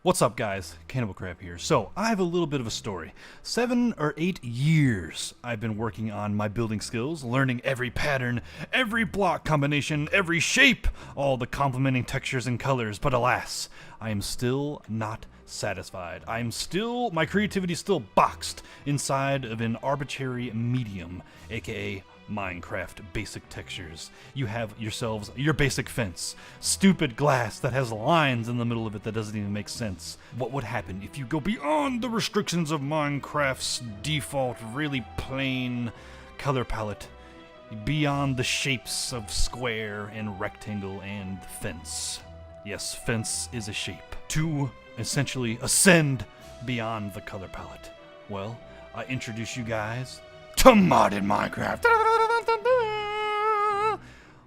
What's up, guys? Cannibal Crab here. So, I have a little bit of a story. 7 or 8 years I've been working on my building skills, learning every pattern, every block combination, every shape, all the complementing textures and colors, but alas, I am still not satisfied. My creativity is still boxed inside of an arbitrary medium, aka Minecraft basic textures. You have yourselves your basic fence, stupid glass that has lines in the middle of it that doesn't even make sense. What would happen if you go beyond the restrictions of Minecraft's default, really plain color palette, beyond the shapes of square and rectangle and fence? Yes, fence is a shape. To essentially ascend beyond the color palette. Well, I introduce you guys to modded Minecraft.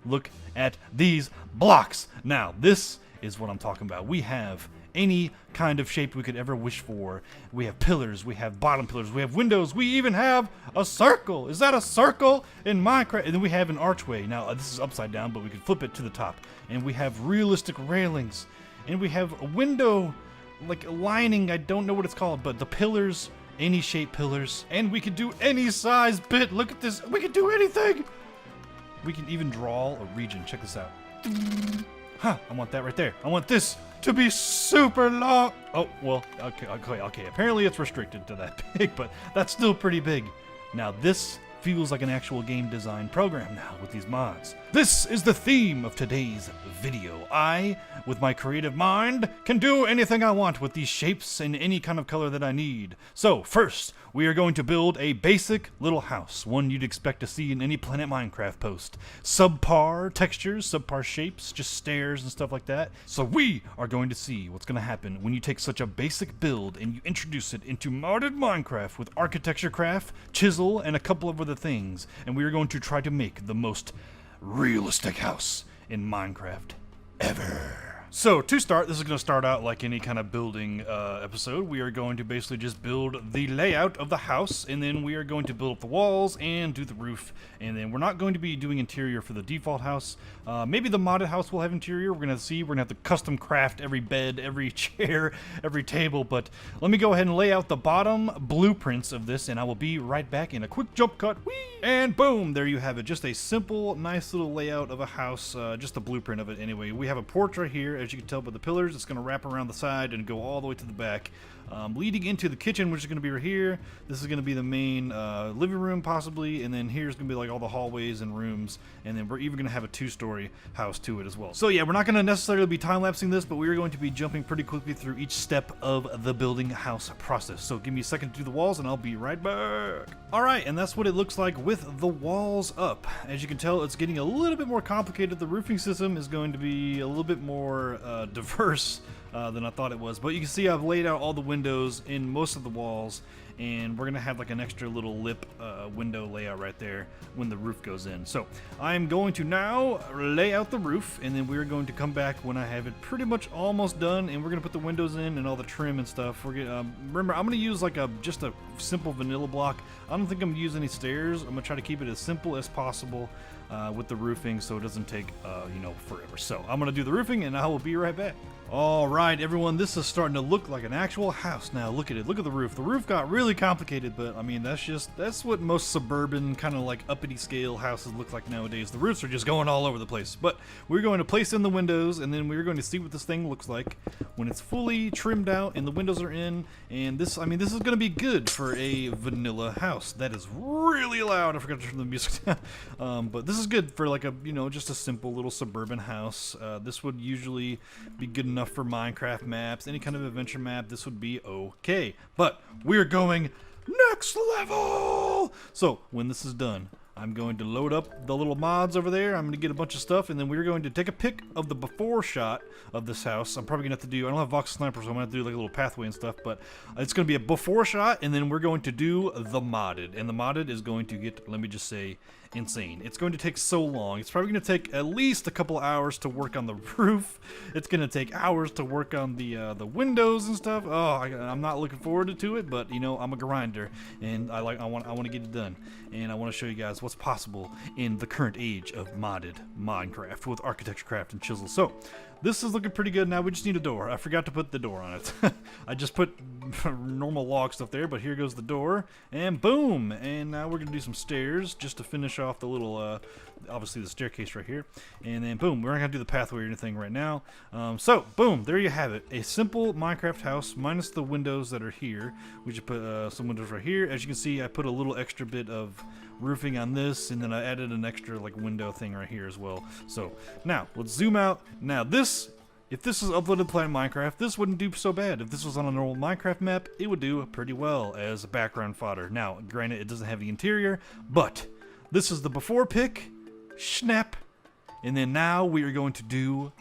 Look at these blocks. Now, this is what I'm talking about. We have any kind of shape we could ever wish for. We have pillars, we have bottom pillars, we have windows, we even have a circle. Is that a circle in Minecraft? And then we have an archway. Now, this is upside down, but we can flip it to the top. And we have realistic railings. And we have a window, like a lining, I don't know what it's called, but the pillars, any shape pillars, and we can do any size bit. Look at this, we can do anything. We can even draw a region. Check this out. Huh, I want that right there. I want this to be super long. Oh, well, okay. Apparently it's restricted to that big, but that's still pretty big. Now this feels like an actual game design program now with these mods. This is the theme of today's video. I, with my creative mind, can do anything I want with these shapes in any kind of color that I need. So first, we are going to build a basic little house, one you'd expect to see in any Planet Minecraft post. Subpar textures, subpar shapes, just stairs and stuff like that. So we are going to see what's going to happen when you take such a basic build and you introduce it into modded Minecraft with architecture craft, chisel, and a couple of other things. And we are going to try to make the most realistic house in Minecraft ever. So to start, this is going to start out like any kind of building episode. We are going to basically just build the layout of the house, and then we are going to build up the walls and do the roof, and then we're not going to be doing interior for the default house. Maybe the modded house will have interior. We're going to see. We're going to have to custom craft every bed, every chair, every table, but let me go ahead and lay out the bottom blueprints of this, and I will be right back in a quick jump cut. Whee! And boom, there you have it. Just a simple, nice little layout of a house, just a blueprint of it anyway. We have a porch right here. As you can tell by the pillars, it's going to wrap around the side and go all the way to the back, leading into the kitchen, which is going to be right here. This is going to be the main living room possibly, and then here's going to be like all the hallways and rooms, and then we're even going to have a 2-story house to it as well. So yeah, we're not going to necessarily be time-lapsing this, but we are going to be jumping pretty quickly through each step of the building house process. So give me a second to do the walls and I'll be right back. Alright, and that's what it looks like with the walls up. As you can tell, it's getting a little bit more complicated. The roofing system is going to be a little bit more diverse than I thought it was, but you can see I've laid out all the windows in most of the walls, and we're gonna have like an extra little lip window layout right there when the roof goes in. So I'm going to now lay out the roof, and then we're going to come back when I have it pretty much almost done, and we're gonna put the windows in and all the trim and stuff. We're gonna remember, I'm gonna use like just a simple vanilla block. I don't think I'm gonna use any stairs. I'm gonna try to keep it as simple as possible with the roofing, so it doesn't take forever. So I'm gonna do the roofing, and I will be right back. Alright everyone, this is starting to look like an actual house now. Look at it, look at the roof. The roof got really complicated, but I mean that's what most suburban kind of like uppity scale houses look like nowadays. The roofs are just going all over the place. But we're going to place in the windows, and then we're going to see what this thing looks like when it's fully trimmed out and the windows are in. And this is going to be good for a vanilla house. That is really loud. I forgot to turn the music down. But this is good for like a just a simple little suburban house. This would usually be good enough for Minecraft maps, any kind of adventure map. This would be okay, but we're going next level. So when this is done, I'm going to load up the little mods over there. I'm going to get a bunch of stuff, and then we're going to take a pic of the before shot of this house. I'm probably going to have to do, I don't have Vox Sniper, so I'm going to have to do like a little pathway and stuff, but it's going to be a before shot, and then we're going to do the modded, and the modded is going to get, let me just say, insane. It's going to take so long. It's probably going to take at least a couple hours to work on the roof. It's going to take hours to work on the windows and stuff. Oh, I'm not looking forward to it, but I'm a grinder, and I want to get it done, and I want to show you guys what's possible in the current age of modded Minecraft with architecture craft and chisel. So this is looking pretty good. Now we just need a door. I forgot to put the door on it. I just put normal log stuff there, but here goes the door, and boom. And now we're gonna do some stairs just to finish off the little obviously the staircase right here, and then boom, we're not gonna do the pathway or anything right now. So boom, there you have it, a simple Minecraft house minus the windows that are here. We just put some windows right here. As you can see, I put a little extra bit of roofing on this, and then I added an extra like window thing right here as well. So now let's zoom out. Now this, if this is uploaded to Planet Minecraft, this wouldn't do so bad. If this was on a normal Minecraft map, it would do pretty well as background fodder. Now granted, it doesn't have the interior, but this is the before pic. Snap. And then now we are going to do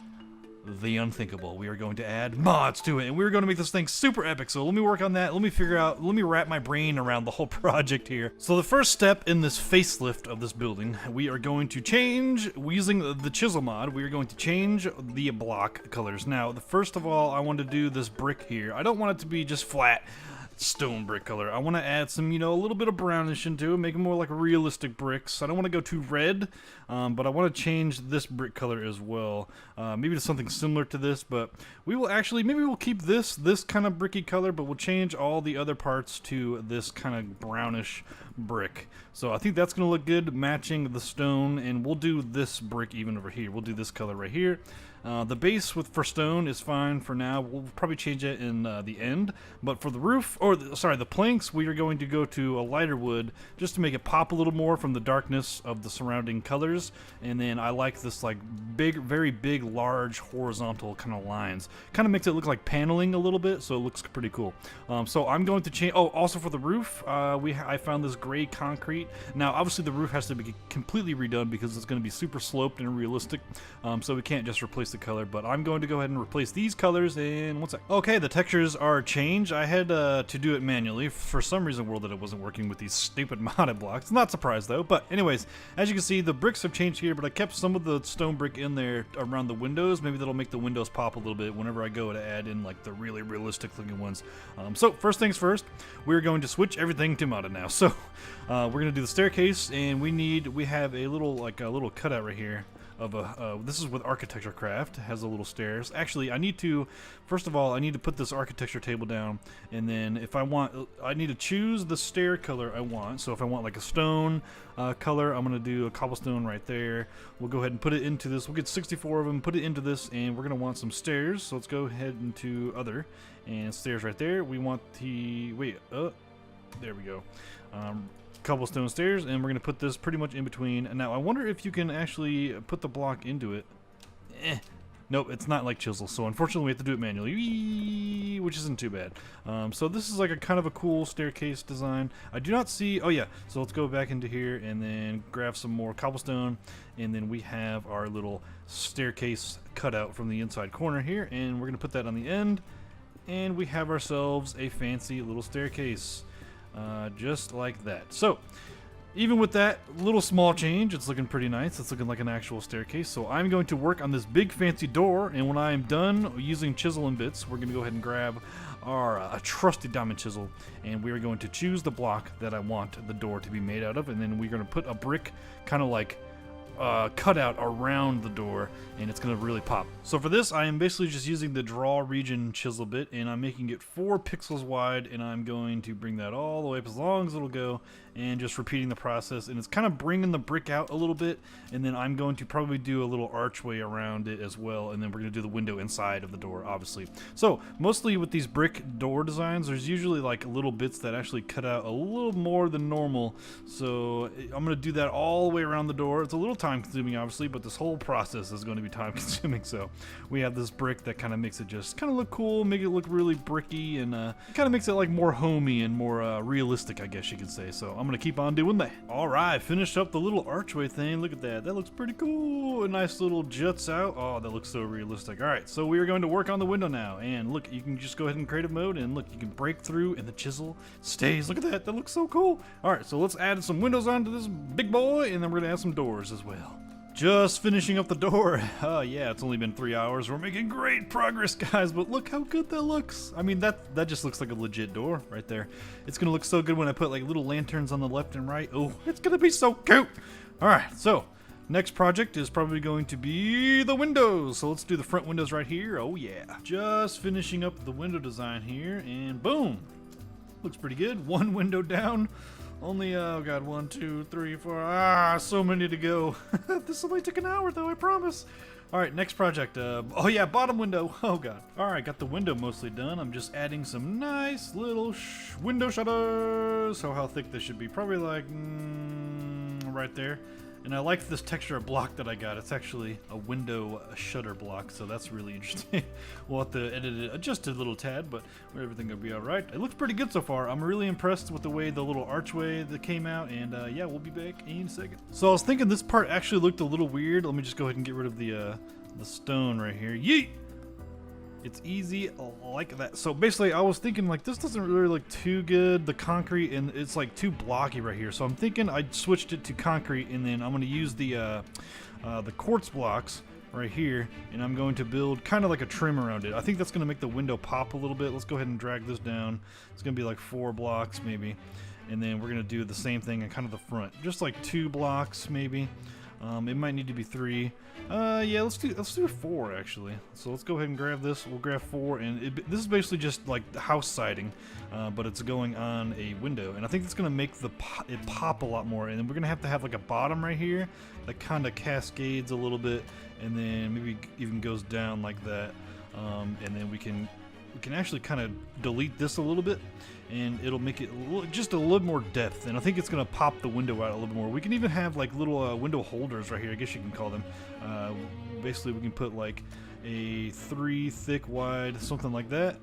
the unthinkable. We are going to add mods to it, and we're going to make this thing super epic. So let me work on that. Let me figure out, let me wrap my brain around the whole project here. So the first step in this facelift of this building, we are going to change, using the chisel mod, we are going to change the block colors. Now, first of all, I want to do this brick here. I don't want it to be just flat stone brick color. I want to add some, a little bit of brownish into it, make it more like realistic bricks. I don't want to go too red, but I want to change this brick color as well. Maybe to something similar to this, but we will actually, maybe we'll keep this kind of bricky color, but we'll change all the other parts to this kind of brownish brick. So I think that's going to look good matching the stone, and we'll do this brick even over here. We'll do this color right here. The base for stone is fine for now. We'll probably change it in the end. But for the roof, the planks, we are going to go to a lighter wood just to make it pop a little more from the darkness of the surrounding colors. And then I like this like big, very big, large horizontal kind of lines. Kind of makes it look like paneling a little bit, so it looks pretty cool. So I'm going to change. Oh, also for the roof, I found this gray concrete. Now, obviously, the roof has to be completely redone because it's going to be super sloped and realistic. So we can't just replace the color, but I'm going to go ahead and replace these colors in 1 sec. Okay, the textures are changed. I had to do it manually. For some reason, world that it wasn't working with these stupid modded blocks. Not surprised though. But anyways, as you can see, the bricks have changed here, but I kept some of the stone brick in there around the windows. Maybe that'll make the windows pop a little bit whenever I go to add in like the really realistic looking ones. So first things first, we're going to switch everything to modded now. So we're gonna do the staircase, and we have a little cutout right here of this is with architecture craft. It has a little stairs. Actually, first of all, I need to put this architecture table down, and then if I need to choose the stair color I want. So if I want like a stone color, I'm gonna do a cobblestone right there. We'll go ahead and put it into this. We'll get 64 of them, put it into this, and we're gonna want some stairs. So let's go ahead into other, and stairs right there. We want there we go. Cobblestone stairs, and we're gonna put this pretty much in between. And now I wonder if you can actually put the block into it. Nope, it's not like chisel, so unfortunately we have to do it manually, which isn't too bad. So this is like a kind of a cool staircase design. I do not see, oh yeah, so let's go back into here and then grab some more cobblestone, and then we have our little staircase cutout from the inside corner here, and we're gonna put that on the end, and we have ourselves a fancy little staircase. Just like that. So even with that little small change, it's looking pretty nice. It's looking like an actual staircase. So I'm going to work on this big fancy door, and when I am done using chisel and bits, we're going to go ahead and grab our trusty diamond chisel, and we are going to choose the block that I want the door to be made out of, and then we're going to put a brick kind of like cutout around the door, and it's gonna really pop. So for this, I am basically just using the draw region chisel bit, and I'm making it 4 pixels wide, and I'm going to bring that all the way up as long as it'll go, and just repeating the process. And it's kind of bringing the brick out a little bit, and then I'm going to probably do a little archway around it as well, and then we're gonna do the window inside of the door, obviously. So mostly with these brick door designs, there's usually like little bits that actually cut out a little more than normal. So I'm gonna do that all the way around the door. It's a little time consuming, obviously, but this whole process is going to be time consuming. So we have this brick that kind of makes it just kind of look cool, make it look really bricky, and it kind of makes it like more homey and more realistic, I guess you could say. So I'm gonna keep on doing that. All right, finished up the little archway thing. Look at that. That looks pretty cool. A nice little juts out. Oh, that looks so realistic. All right, so we are going to work on the window now, and look, you can just go ahead in creative mode, and look, you can break through, and the chisel stays. Look at that. That looks so cool. All right, so let's add some windows onto this big boy, and then we're gonna add some doors as well. Just finishing up the door. Oh yeah, it's only been 3 hours. We're making great progress, guys, but look how good that looks. I mean, that just looks like a legit door right there. It's gonna look so good when I put like little lanterns on the left and right. Oh, it's gonna be so cute. All right, so Next project is probably going to be the windows. So let's do the front windows right here. Oh yeah. Just finishing up the window design here, and boom. Looks pretty good. One window down. Only, oh god, 1, 2, 3, 4. So many to go. This only took an hour though, I promise. Alright, next project. Oh yeah, bottom window. Oh god. Alright, got the window mostly done. I'm just adding some nice little window shutters. So how thick this should be? Probably like right there. And I like this texture of block that I got. It's actually a window shutter block, so that's really interesting. We'll have to edit it just a little tad, but everything will be alright. It looks pretty good so far. I'm really impressed with the way the little archway that came out, and yeah, we'll be back in a second. So I was thinking this part actually looked a little weird. Let me just go ahead and get rid of the stone right here. Yeet! It's easy like that. So basically I was thinking like this doesn't really look too good, the concrete, and it's like too blocky right here. So I'm thinking I switched it to concrete, and then I'm going to use the quartz blocks right here, and I'm going to build kind of like a trim around it. I think that's going to make the window pop a little bit. Let's go ahead and drag this down. It's going to be like 4 blocks maybe, and then we're going to do the same thing in kind of the front, just like 2 blocks maybe. It might need to be 3. Yeah, let's do 4 actually. So let's go ahead and grab this. We'll grab 4, and this is basically just like the house siding, but it's going on a window, and I think it's gonna make it pop a lot more. And then we're gonna have to have like a bottom right here that kind of cascades a little bit, and then maybe even goes down like that. And then we can actually kind of delete this a little bit, and it'll make it just a little more depth, and I think it's gonna pop the window out a little bit more. We can even have like little window holders right here, I guess you can call them. Basically we can put like a 3 thick wide, something like that,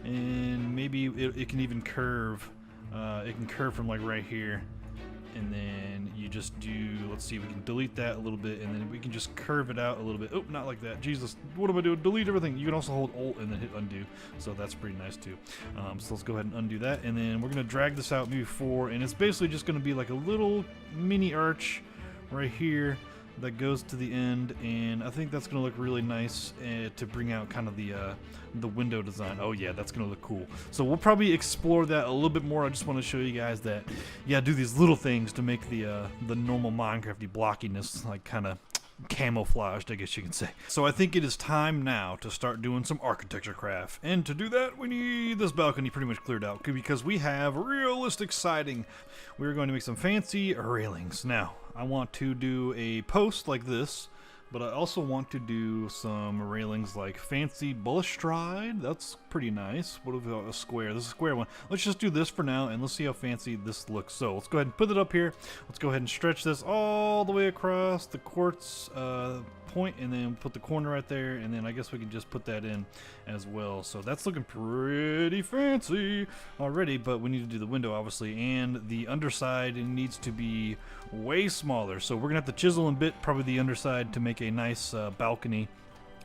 and maybe it can even curve. It can curve from like right here, and then you just do, let's see, we can delete that a little bit, and then we can just curve it out a little bit. Oh, not like that. Jesus, what am I doing? Delete everything. You can also hold Alt and then hit undo, so that's pretty nice too. So let's go ahead and undo that, and then we're gonna drag this out maybe 4, and it's basically just gonna be like a little mini arch right here that goes to the end, and I think that's gonna look really nice to bring out kind of the window design. Oh yeah, that's gonna look cool. So we'll probably explore that a little bit more. I just want to show you guys that, yeah, do these little things to make the normal Minecrafty blockiness like kind of camouflaged, I guess you can say. So I think it is time now to start doing some architecture craft, and to do that we need this balcony pretty much cleared out because we have realistic siding. We're going to make some fancy railings. Now I want to do a post like this, but I also want to do some railings like fancy balustrade. That's pretty nice. What about a square? This is a square one. Let's just do this for now, and let's see how fancy this looks. So let's go ahead and put it up here. Let's go ahead and stretch this all the way across the quartz point, and then put the corner right there, and then I guess we can just put that in as well. So that's looking pretty fancy already, but we need to do the window obviously, and the underside needs to be way smaller. So we're gonna have to chisel and bit probably the underside to make a nice balcony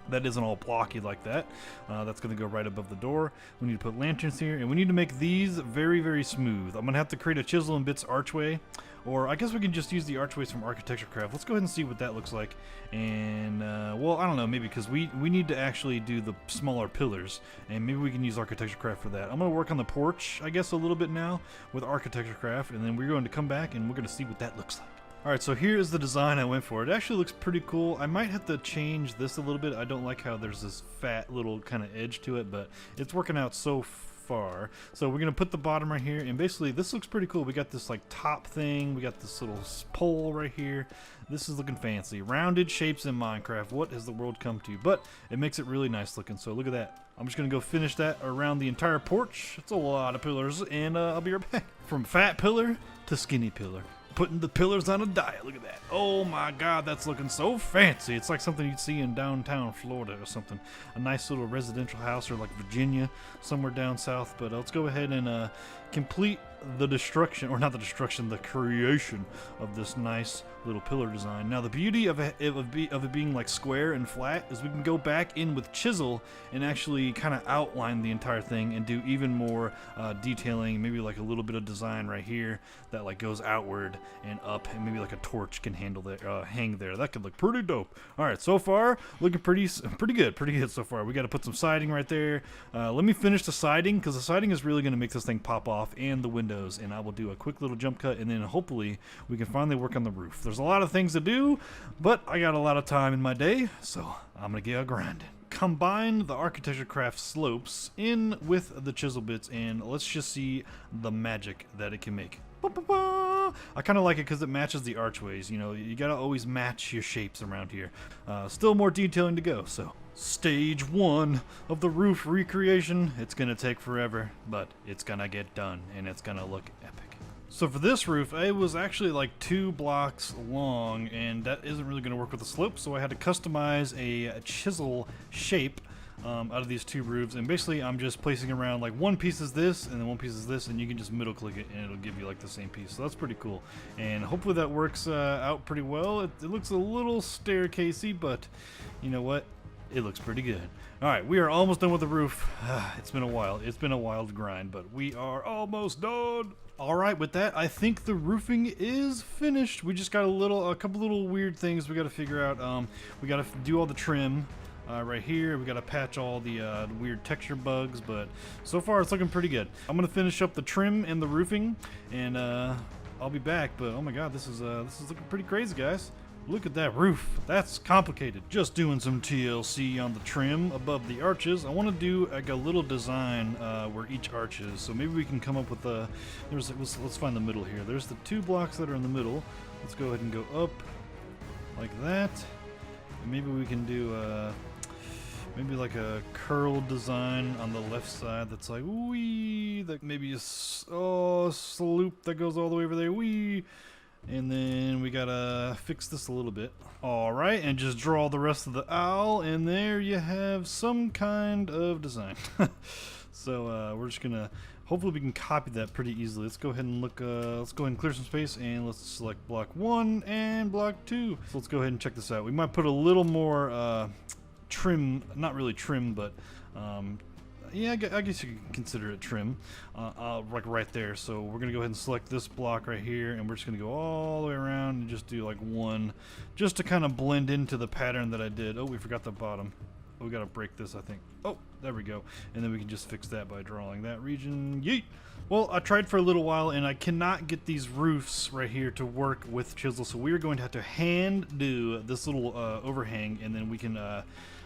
that isn't all blocky like that. That's going to go right above the door. We need to put lanterns here, and we need to make these very, very smooth. I'm going to have to create a chisel and bits archway, or I guess we can just use the archways from architecture craft. Let's go ahead and see what that looks like. And well, I don't know, maybe because we need to actually do the smaller pillars, and maybe we can use architecture craft for that. I'm going to work on the porch, I guess, a little bit now with architecture craft, and then we're going to come back and we're going to see what that looks like. Alright, so here is the design I went for. It actually looks pretty cool. I might have to change this a little bit. I don't like how there's this fat little kind of edge to it, but it's working out so far. So we're going to put the bottom right here, and basically this looks pretty cool. We got this like top thing. We got this little pole right here. This is looking fancy. Rounded shapes in Minecraft. What has the world come to? But it makes it really nice looking. So look at that. I'm just going to go finish that around the entire porch. It's a lot of pillars, and I'll be right back. From fat pillar to skinny pillar. Putting the pillars on a diet. Look at that. Oh my god, that's looking so fancy. It's like something you'd see in downtown Florida or something. A nice little residential house, or like Virginia, somewhere down south. But let's go ahead and complete the destruction, or not the destruction, the creation of this nice little pillar design. Now the beauty of it being like square and flat is we can go back in with chisel and actually kind of outline the entire thing and do even more detailing, maybe like a little bit of design right here that like goes outward and up, and maybe like a torch can handle that, hang there. That could look pretty dope. All right, so far looking pretty good so far. We got to put some siding right there. Let me finish the siding, because the siding is really going to make this thing pop off, and the window. windows, and I will do a quick little jump cut, and then hopefully we can finally work on the roof. There's a lot of things to do, but I got a lot of time in my day, so I'm gonna get grinding. Combine the architecture craft slopes in with the chisel bits, and let's just see the magic that it can make. I kind of like it because it matches the archways. You know, you gotta always match your shapes around here. Still more detailing to go, so stage 1 of the roof recreation. It's gonna take forever, but it's gonna get done, and it's gonna look epic. So for this roof, it was actually like 2 blocks long, and that isn't really gonna work with the slope, so I had to customize a chisel shape out of these 2 roofs, and basically I'm just placing around like one piece is this and then one piece is this, and you can just middle click it and it'll give you like the same piece. So that's pretty cool, and hopefully that works out pretty well. It looks a little staircasey, but you know what, it looks pretty good. Alright, we are almost done with the roof. It's been a while. It's been a wild grind, but we are almost done. Alright, with that, I think the roofing is finished. We just got a couple little weird things we got to figure out. We got to do all the trim right here. We got to patch all the weird texture bugs, but so far it's looking pretty good. I'm gonna finish up the trim and the roofing, and I'll be back. But oh my god, this is looking pretty crazy, guys. Look at that roof. That's complicated. Just doing some TLC on the trim above the arches. I want to do like a little design where each arch is. So maybe we can come up with a. Let's find the middle here. There's the 2 blocks that are in the middle. Let's go ahead and go up like that. And maybe we can do maybe like a curled design on the left side that's like wee. That maybe a sloop that goes all the way over there. Wee. And then we gotta fix this a little bit. Alright, and just draw the rest of the owl, and there you have some kind of design. So we're just gonna, hopefully we can copy that pretty easily. Let's go ahead and look, let's go ahead and clear some space, and let's select block 1 and block 2. So let's go ahead and check this out. We might put a little more trim, not really trim, but yeah, I guess you could consider it trim, like right there. So we're gonna go ahead and select this block right here, and we're just gonna go all the way around and just do like 1, just to kind of blend into the pattern that I did. Oh, we forgot the bottom. Oh, we gotta break this, I think. Oh, there we go. And then we can just fix that by drawing that region. Yeet! Well, I tried for a little while, and I cannot get these roofs right here to work with chisel, so we are going to have to hand do this little overhang, and then we can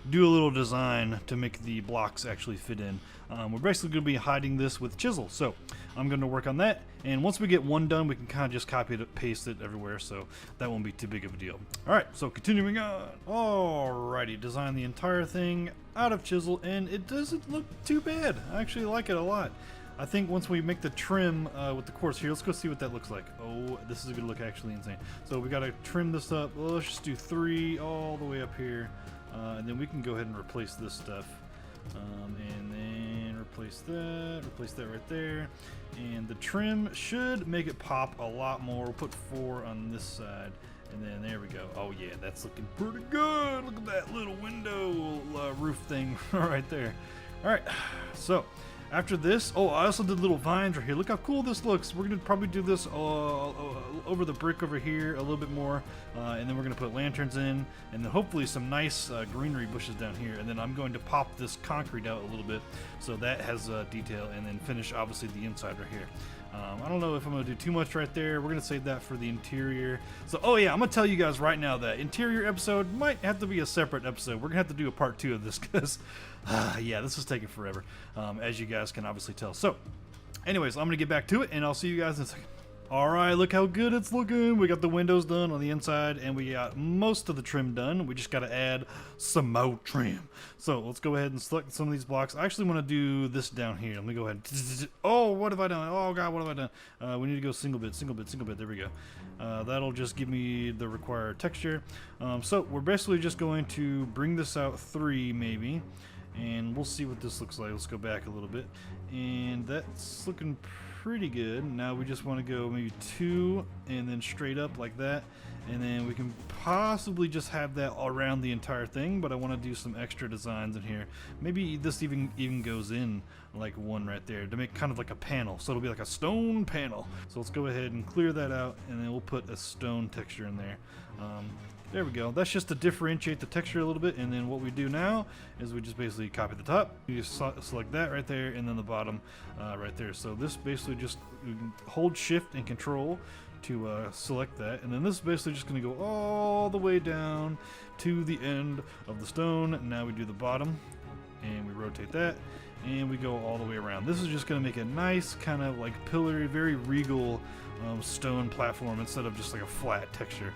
do a little design to make the blocks actually fit in. We're basically going to be hiding this with chisel, so I'm going to work on that, and once we get one done, we can kind of just copy it, paste it everywhere, so that won't be too big of a deal. Alright, so continuing on. Alrighty, design the entire thing out of chisel, and it doesn't look too bad. I actually like it a lot. I think once we make the trim with the quartz here, let's go see what that looks like. Oh, this is going to look actually insane. So we got to trim this up. Well, let's just do 3 all the way up here. And then we can go ahead and replace this stuff. And then replace that right there. And the trim should make it pop a lot more. We'll put 4 on this side. And then there we go. Oh yeah, that's looking pretty good. Look at that little window roof thing right there. Alright, so after this, oh, I also did little vines right here. Look how cool this looks. We're going to probably do this over the brick over here a little bit more. And then we're going to put lanterns in. And then hopefully some nice greenery bushes down here. And then I'm going to pop this concrete out a little bit so that has detail. And then finish, obviously, the inside right here. I don't know if I'm going to do too much right there. We're going to save that for the interior. So, oh yeah, I'm going to tell you guys right now that interior episode might have to be a separate episode. We're going to have to do a part 2 of this because, yeah, this is taking forever, as you guys can obviously tell. So, anyways, I'm going to get back to it, and I'll see you guys in a second. Alright, look how good it's looking. We got the windows done on the inside, and we got most of the trim done. We just got to add some more trim. So let's go ahead and select some of these blocks. I actually want to do this down here. Let me go ahead. Oh, what have I done? Oh god, what have I done? We need to go single bit. There we go. That'll just give me the required texture. So we're basically just going to bring this out 3 maybe, and we'll see what this looks like. Let's go back a little bit, and that's looking pretty good. Now we just want to go maybe 2 and then straight up like that, and then we can possibly just have that all around the entire thing, but I want to do some extra designs in here. Maybe this even goes in like 1 right there to make kind of like a panel, so it'll be like a stone panel. So let's go ahead and clear that out, and then we'll put a stone texture in there. There we go. That's just to differentiate the texture a little bit. And then what we do now is we just basically copy the top. You just select that right there, and then the bottom right there. So this basically just hold shift and control to select that, and then this is basically just going to go all the way down to the end of the stone. Now we do the bottom, and we rotate that, and we go all the way around. This is just going to make a nice kind of like pillar, very regal stone platform instead of just like a flat texture.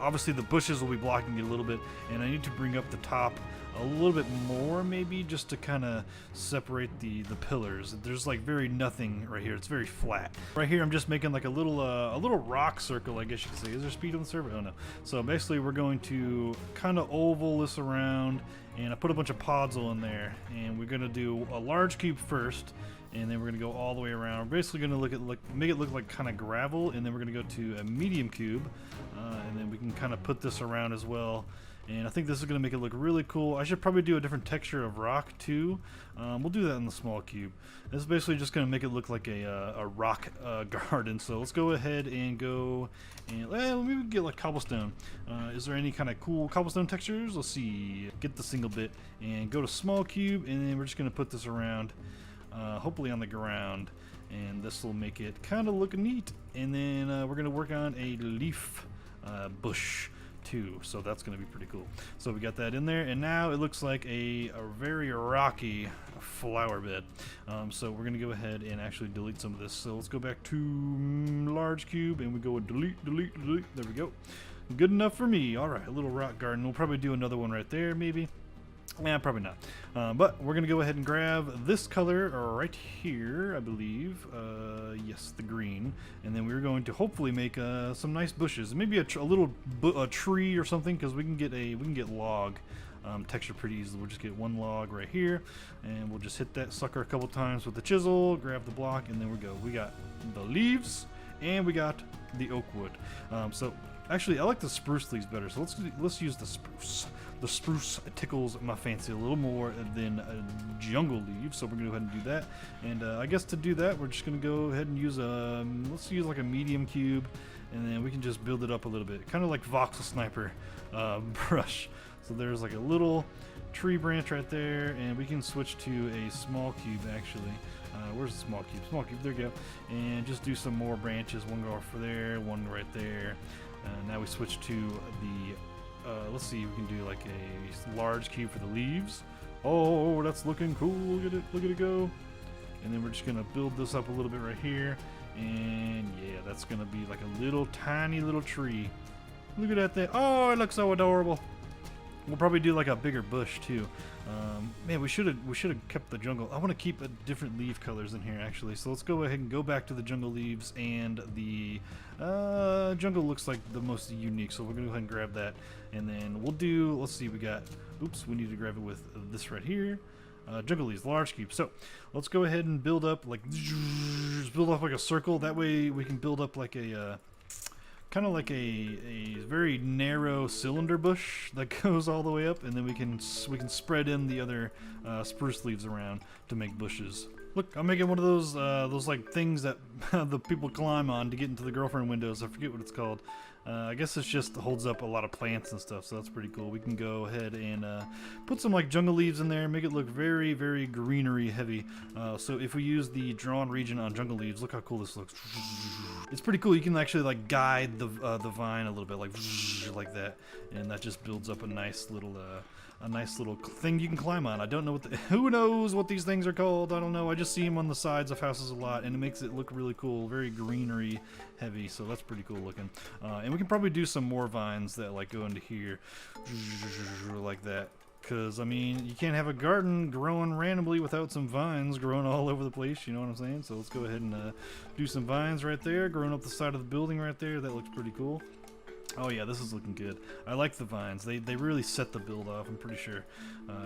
Obviously the bushes will be blocking it a little bit, and I need to bring up the top a little bit more, maybe just to kind of separate the pillars. There's like very nothing right here. It's very flat. Right here I'm just making like a little rock circle, I guess you could say. Is there speed on the server? Oh no. So basically we're going to kind of oval this around, and I put a bunch of podzol in there, and we're going to do a large cube first, and then we're going to go all the way around. We're basically going to make it look like kind of gravel, and then we're going to go to a medium cube, and then we can kind of put this around as well. And I think this is going to make it look really cool. I should probably do a different texture of rock too. We'll do that in the small cube. This is basically just going to make it look like a rock garden. So let's go ahead and go and maybe get like cobblestone. Is there any kind of cool cobblestone textures? Let's see. Get the single bit and go to small cube, and then we're just going to put this around, hopefully on the ground. And this will make it kind of look neat. And then we're going to work on a leaf bush too, so that's going to be pretty cool. So we got that in there, and now it looks like a very rocky flower bed. So we're going to go ahead and actually delete some of this. So let's go back to large cube, and we go delete, delete, delete. There we go. Good enough for me. All right, a little rock garden. We'll probably do another one right there, maybe. Yeah, probably not. But we're going to go ahead and grab this color right here, I believe. Yes, the green. And then we're going to hopefully make some nice bushes. Maybe a little tree or something, because we can get log texture pretty easily. We'll just get one log right here, and we'll just hit that sucker a couple times with the chisel, grab the block, and there we go. We got the leaves, and we got the oak wood. So actually, I like the spruce leaves better, so let's use the spruce. The spruce tickles my fancy a little more than jungle leaves, so we're gonna go ahead and do that. And I guess to do that, we're just gonna go ahead and use let's use like a medium cube, and then we can just build it up a little bit, kind of like voxel sniper brush. So there's like a little tree branch right there, and we can switch to a small cube actually. Where's the small cube? Small cube, there you go. And just do some more branches. One go over there, one right there. Now we switch to the let's see, we can do like a large cube for the leaves. Oh, that's looking cool. Look at it go. And then we're just gonna build this up a little bit right here, and yeah, that's gonna be like a little tiny little tree. Look at that thing. Oh, it looks so adorable. We'll probably do like a bigger bush too. Man, we should have kept the jungle. I want to keep different leaf colors in here actually. So let's go ahead and go back to the jungle leaves, and the jungle looks like the most unique. So we're gonna go ahead and grab that, and then we'll do. Let's see, we got. Oops, we need to grab it with this right here. Jungle leaves, large cube. So let's go ahead and build up like a circle. That way we can build up like a. Kind of like a very narrow cylinder bush that goes all the way up, and then we can spread in the other spruce leaves around to make bushes. Look, I'm making one of those like things that the people climb on to get into the girlfriend windows. I forget what it's called. I guess it just holds up a lot of plants and stuff, so that's pretty cool. We can go ahead and put some like jungle leaves in there, make it look very, very greenery heavy. So if we use the drawn region on jungle leaves, look how cool this looks. It's pretty cool. You can actually like guide the vine a little bit, like that, and that just builds up a nice little thing you can climb on. I don't know who knows what these things are called. I don't know. I just see them on the sides of houses a lot, and it makes it look really cool, very greenery heavy. So that's pretty cool looking. And we can probably do some more vines that like go into here, like that. Because, I mean, you can't have a garden growing randomly without some vines growing all over the place, you know what I'm saying? So let's go ahead and do some vines right there, growing up the side of the building right there. That looks pretty cool. Oh yeah, this is looking good. I like the vines. They really set the build off. I'm pretty sure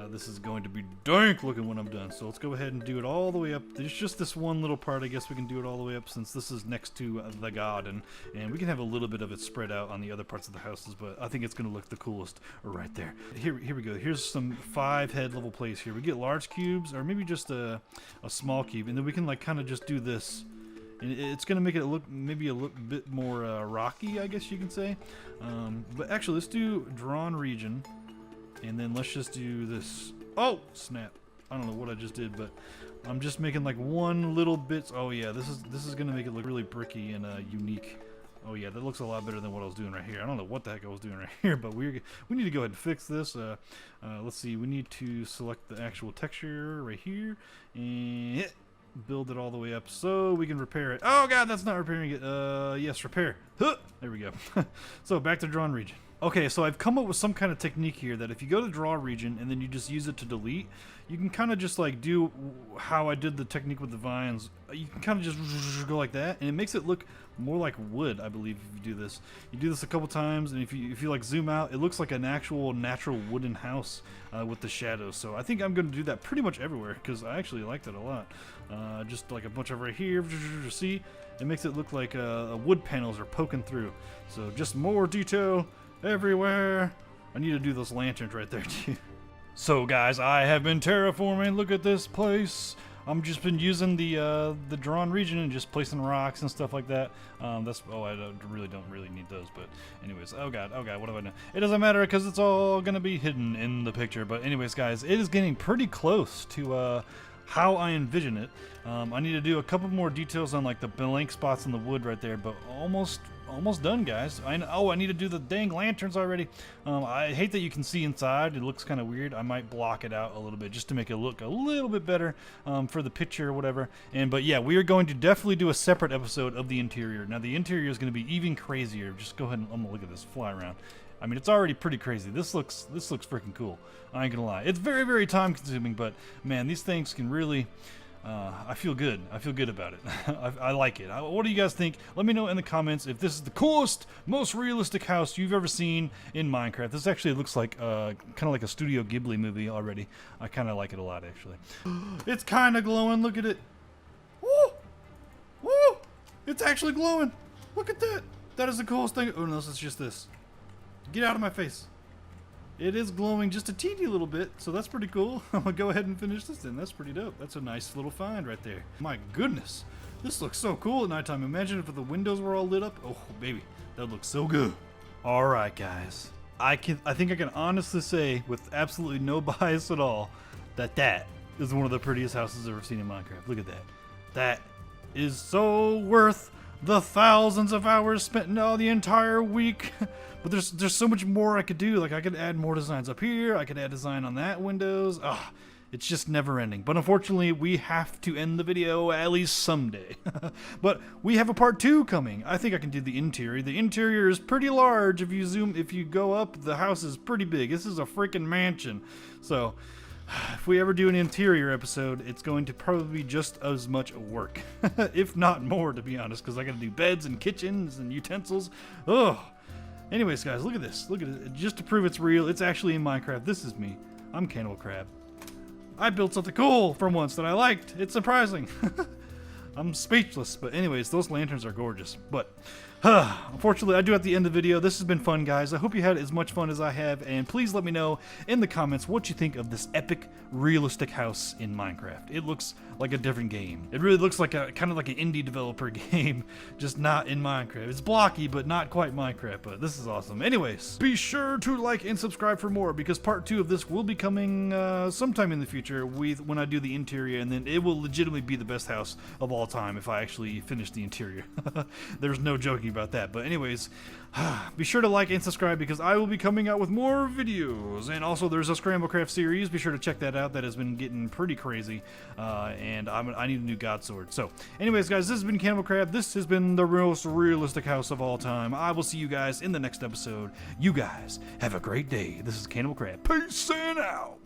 this is going to be dank looking when I'm done. So let's go ahead and do it all the way up. There's just this one little part. I guess we can do it all the way up since this is next to the garden. And we can have a little bit of it spread out on the other parts of the houses, but I think it's going to look the coolest right there. Here we go. Here's some 5-head level plays here. We get large cubes, or maybe just a small cube, and then we can like kind of just do this. and it's gonna make it look maybe a little bit more rocky, I guess you can say. But actually, let's do drawn region, and then let's just do this. Oh snap! I don't know what I just did, but I'm just making like one little bit. Oh yeah, this is gonna make it look really bricky and unique. Oh yeah, that looks a lot better than what I was doing right here. I don't know what the heck I was doing right here, but we need to go ahead and fix this. Let's see, we need to select the actual texture right here and build it all the way up so we can repair it. Oh god, that's not repairing it. Yes, repair. Huh! There we go. So back to drawn region. Okay, so I've come up with some kind of technique here that if you go to draw region and then you just use it to delete, you can kind of just like do how I did the technique with the vines. You can kind of just go like that, and it makes it look more like wood, I believe, if you do this. You do this a couple times, and if you like zoom out, it looks like an actual natural wooden house with the shadows. So I think I'm going to do that pretty much everywhere because I actually liked it a lot. Just like a bunch of right here. See, it makes it look like wood panels are poking through. So just more detail everywhere. I need to do those lanterns right there too. So guys, I have been terraforming. Look at this place. I'm just been using the drawn region and just placing rocks and stuff like that. I don't really need those, but anyways, oh god, what have I done? It doesn't matter because it's all gonna be hidden in the picture. But anyways, guys, it is getting pretty close to how I envision it. I need to do a couple more details on like the blank spots in the wood right there, but almost done, guys. I need to do the dang lanterns already. I hate that you can see inside. It looks kind of weird. I might block it out a little bit just to make it look a little bit better for the picture or whatever. But yeah, we are going to definitely do a separate episode of the interior. Now the interior is going to be even crazier. Just go ahead and I'm gonna look at this fly around. I mean, it's already pretty crazy. This looks freaking cool. I ain't gonna lie. It's very, very time consuming, but man, these things can really. I feel good. I feel good about it. I like it. What do you guys think? Let me know in the comments if this is the coolest, most realistic house you've ever seen in Minecraft. This actually looks like kind of like a Studio Ghibli movie already. I kind of like it a lot, actually. It's kind of glowing. Look at it. Woo! Woo! It's actually glowing. Look at that. That is the coolest thing. Oh no, it's just this. Get out of my face. It is glowing just a teeny little bit, so that's pretty cool. I'm gonna go ahead and finish this then. That's pretty dope. That's a nice little find right there. My goodness, this looks so cool at nighttime. Imagine if the windows were all lit up. Oh baby, that looks so good. All right, guys. I think I can honestly say, with absolutely no bias at all, that is one of the prettiest houses I've ever seen in Minecraft. Look at that. That is so worth the thousands of hours spent in the entire week. But there's so much more I could do. Like I could add more designs up here. I could add design on that windows. It's just never ending. But unfortunately, we have to end the video at least someday. But we have a part 2 coming. I think I can do the interior. The interior is pretty large. If you go up, the house is pretty big. This is a freaking mansion. So if we ever do an interior episode, it's going to probably be just as much work, if not more, to be honest, because I got to do beds and kitchens and utensils. Ugh. Anyways, guys, look at this. Look at it. Just to prove it's real, it's actually in Minecraft. This is me. I'm Cannibal Crab. I built something cool for once that I liked. It's surprising. I'm speechless. But anyways, those lanterns are gorgeous. But unfortunately, I do have to end the video. This has been fun, guys. I hope you had as much fun as I have. And please let me know in the comments what you think of this epic, realistic house in Minecraft. It looks like a different game. It really looks like kind of like an indie developer game, just not in Minecraft. It's blocky, but not quite Minecraft. But this is awesome. Anyways, be sure to like and subscribe for more, because part 2 of this will be coming sometime in the future when I do the interior, and then it will legitimately be the best house of all time if I actually finish the interior. There's no joking about that. But anyways, be sure to like and subscribe, because I will be coming out with more videos. And also there's a Scramblecraft series. Be sure to check that out. That has been getting pretty crazy. And I need a new god sword. So anyways, guys, this has been Cannibal Crab. This has been the most realistic house of all time. I will see you guys in the next episode. You guys have a great day. This is Cannibal Crab. Peace and out.